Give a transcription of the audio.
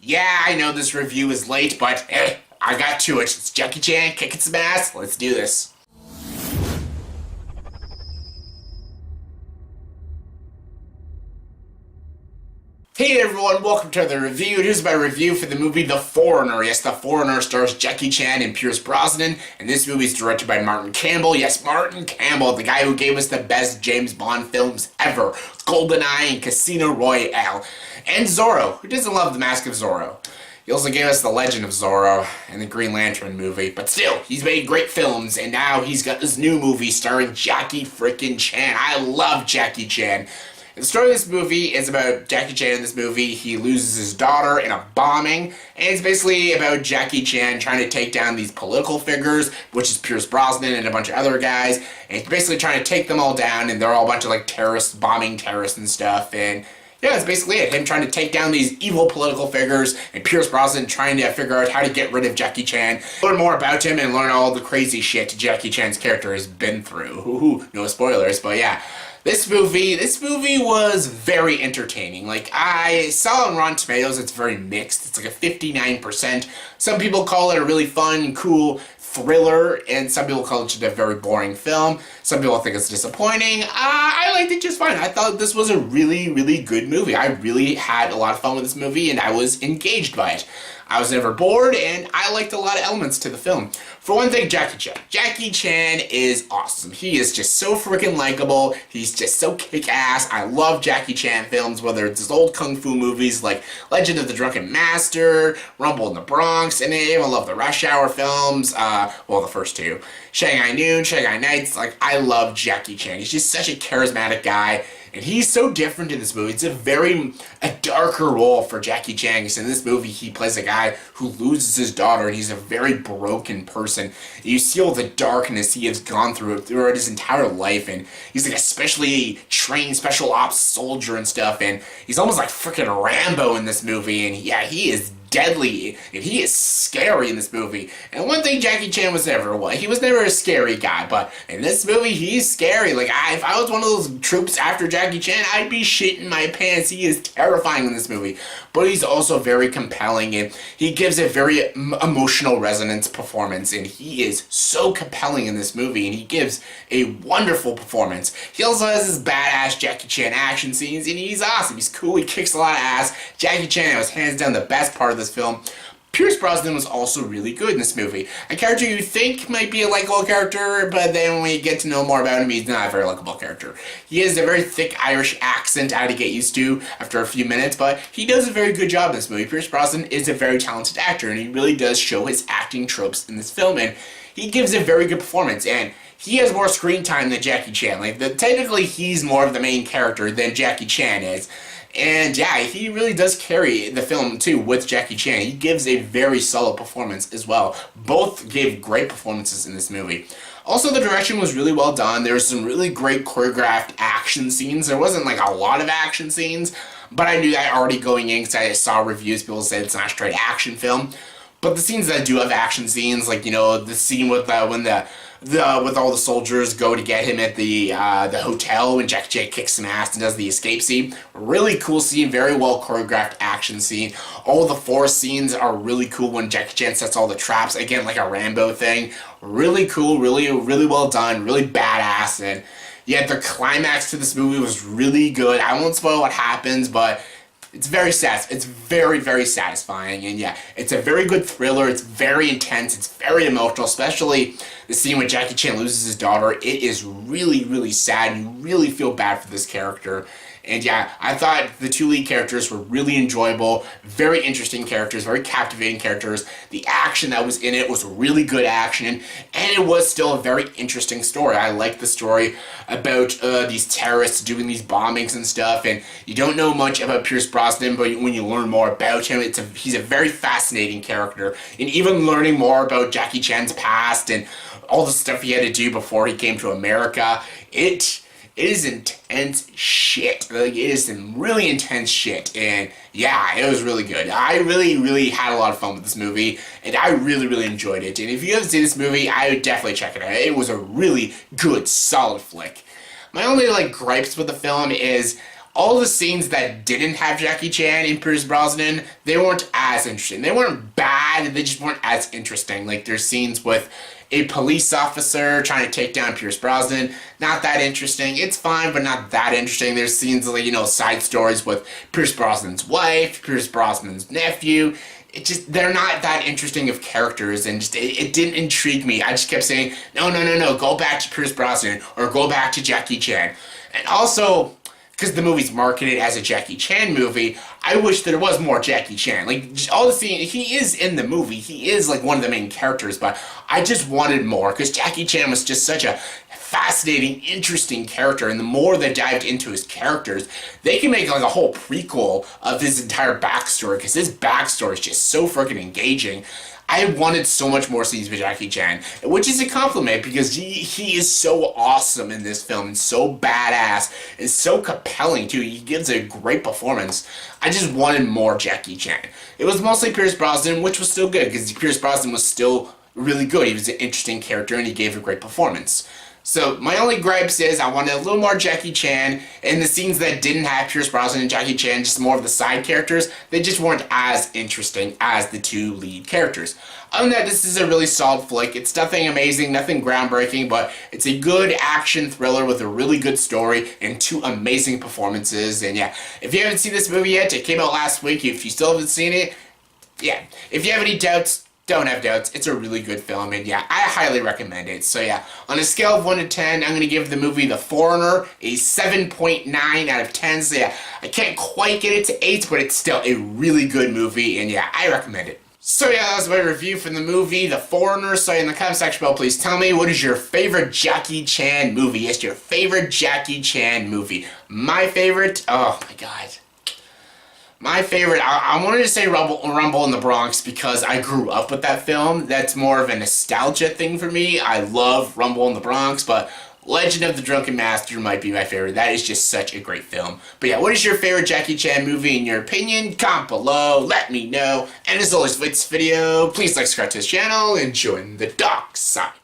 Yeah, I know this review is late, but I got to it. It's Jackie Chan kicking some ass. Let's do this. Hey everyone, welcome to the review. Here's my review for the movie The Foreigner. Yes, The Foreigner stars Jackie Chan and Pierce Brosnan, and this movie is directed by Martin Campbell. Yes, Martin Campbell, the guy who gave us the best James Bond films ever. GoldenEye and Casino Royale. And Zorro. Who doesn't love The Mask of Zorro? He also gave us The Legend of Zorro and the Green Lantern movie, but still, he's made great films, and now he's got this new movie starring Jackie frickin' Chan. I love Jackie Chan. The story of this movie is about Jackie Chan in this movie. He loses his daughter in a bombing, and it's basically about Jackie Chan trying to take down these political figures, which is Pierce Brosnan and a bunch of other guys, and he's basically trying to take them all down, and they're all a bunch of like terrorists, bombing terrorists and stuff, and yeah, that's basically it. Him trying to take down these evil political figures, and Pierce Brosnan trying to figure out how to get rid of Jackie Chan. Learn more about him and learn all the crazy shit Jackie Chan's character has been through. Ooh, no spoilers, but yeah. This movie was very entertaining. Like, I saw on Rotten Tomatoes, it's very mixed. It's like a 59%. Some people call it a really fun, cool thriller, and some people call it just a very boring film. Some people think it's disappointing. I liked it just fine. I thought this was a really, really good movie. I really had a lot of fun with this movie, and I was engaged by it. I was never bored, and I liked a lot of elements to the film. For one thing, Jackie Chan. Jackie Chan is awesome. He is just so freaking likable. He's just so kick-ass. I love Jackie Chan films, whether it's his old kung fu movies like Legend of the Drunken Master, Rumble in the Bronx, and I even love the Rush Hour films. Well, the first two. Shanghai Noon, Shanghai Nights. Like, I love Jackie Chan. He's just such a charismatic guy. And he's so different in this movie. It's a darker role for Jackie Chan. Because in this movie, he plays a guy who loses his daughter, and he's a very broken person. You see all the darkness he has gone throughout his entire life, and he's like a specially trained special ops soldier and stuff, and he's almost like freaking Rambo in this movie, and yeah, he is deadly, and he is scary in this movie. And one thing Jackie Chan was never, he was never a scary guy, but in this movie, he's scary. Like, if I was one of those troops after Jackie Chan, I'd be shitting my pants. He is terrifying in this movie, but he's also very compelling, and he gives a very emotional resonance performance, and he is so compelling in this movie, and he gives a wonderful performance. He also has his badass Jackie Chan action scenes, and he's awesome. He's cool, he kicks a lot of ass. Jackie Chan was hands down the best part of this film. Pierce Brosnan was also really good in this movie. A character you think might be a likable character, but then when you get to know more about him, he's not a very likable character. He has a very thick Irish accent I had to get used to after a few minutes, but he does a very good job in this movie. Pierce Brosnan is a very talented actor, and he really does show his acting tropes in this film, and he gives a very good performance, and he has more screen time than Jackie Chan. Like, technically, he's more of the main character than Jackie Chan is. And yeah, he really does carry the film too with Jackie Chan. He gives a very solid performance as well. Both gave great performances in this movie. Also, the direction was really well done. There was some really great choreographed action scenes. There wasn't like a lot of action scenes, but I knew that already going in because I saw reviews. People said it's not a straight action film. But the scenes that do have action scenes, like, you know, the scene with when with all the soldiers go to get him at the hotel when Jackie Chan kicks some ass and does the escape scene. Really cool scene, very well choreographed action scene. All the forest scenes are really cool when Jackie Chan sets all the traps, again, like a Rambo thing. Really cool, really well done, really badass, and yeah, the climax to this movie was really good. I won't spoil what happens, but it's very very satisfying, and yeah, it's a very good thriller. It's very intense, it's very emotional, especially the scene when Jackie Chan loses his daughter. It is really sad. You really feel bad for this character. And yeah, I thought the two lead characters were really enjoyable, very interesting characters, very captivating characters. The action that was in it was really good action, and it was still a very interesting story. I liked the story about these terrorists doing these bombings and stuff, and you don't know much about Pierce Brosnan, but when you learn more about him, he's a very fascinating character. And even learning more about Jackie Chan's past and all the stuff he had to do before he came to America, it is intense shit. Like, it is some really intense shit, and yeah, it was really good. I really had a lot of fun with this movie, and I really enjoyed it. And if you haven't seen this movie, I would definitely check it out. It was a really good, solid flick. My only gripes with the film is all the scenes that didn't have Jackie Chan and Pierce Brosnan, they weren't as interesting. They weren't bad, they just weren't as interesting. Like, there's scenes with a police officer trying to take down Pierce Brosnan. Not that interesting. It's fine, but not that interesting. There's scenes like, side stories with Pierce Brosnan's wife, Pierce Brosnan's nephew. They're not that interesting of characters, and it didn't intrigue me. I just kept saying, no, go back to Pierce Brosnan, or go back to Jackie Chan. And also, because the movie's marketed as a Jackie Chan movie, I wish there was more Jackie Chan. Like, all the scenes, he is in the movie, he is like one of the main characters, but I just wanted more, because Jackie Chan was just such a fascinating, interesting character, and the more they dived into his characters, they can make like a whole prequel of his entire backstory, because his backstory is just so freaking engaging. I wanted so much more scenes with Jackie Chan, which is a compliment, because he is so awesome in this film, and so badass, and so compelling too. He gives a great performance. I just wanted more Jackie Chan. It was mostly Pierce Brosnan, which was still good, because Pierce Brosnan was still really good. He was an interesting character, and he gave a great performance. So my only gripes is I wanted a little more Jackie Chan, and the scenes that didn't have Pierce Brosnan and Jackie Chan, just more of the side characters, they just weren't as interesting as the two lead characters. Other than that, this is a really solid flick. It's nothing amazing, nothing groundbreaking, but it's a good action thriller with a really good story and two amazing performances. And yeah, if you haven't seen this movie yet, it came out last week. If you still haven't seen it, yeah, if you have any doubts, don't have doubts. It's a really good film, and yeah, I highly recommend it. So yeah, on a scale of 1 to 10, I'm going to give the movie The Foreigner a 7.9 out of 10. So yeah, I can't quite get it to 8, but it's still a really good movie, and yeah, I recommend it. So yeah, that was my review for the movie The Foreigner. So in the comment section below, please tell me, what is your favorite Jackie Chan movie? Yes, your favorite Jackie Chan movie. My favorite, oh my god. My favorite, I wanted to say Rumble in the Bronx because I grew up with that film. That's more of a nostalgia thing for me. I love Rumble in the Bronx, but Legend of the Drunken Master might be my favorite. That is just such a great film. But yeah, what is your favorite Jackie Chan movie in your opinion? Comment below, let me know. And as always, for this video, please like, subscribe to this channel, and join the dark side.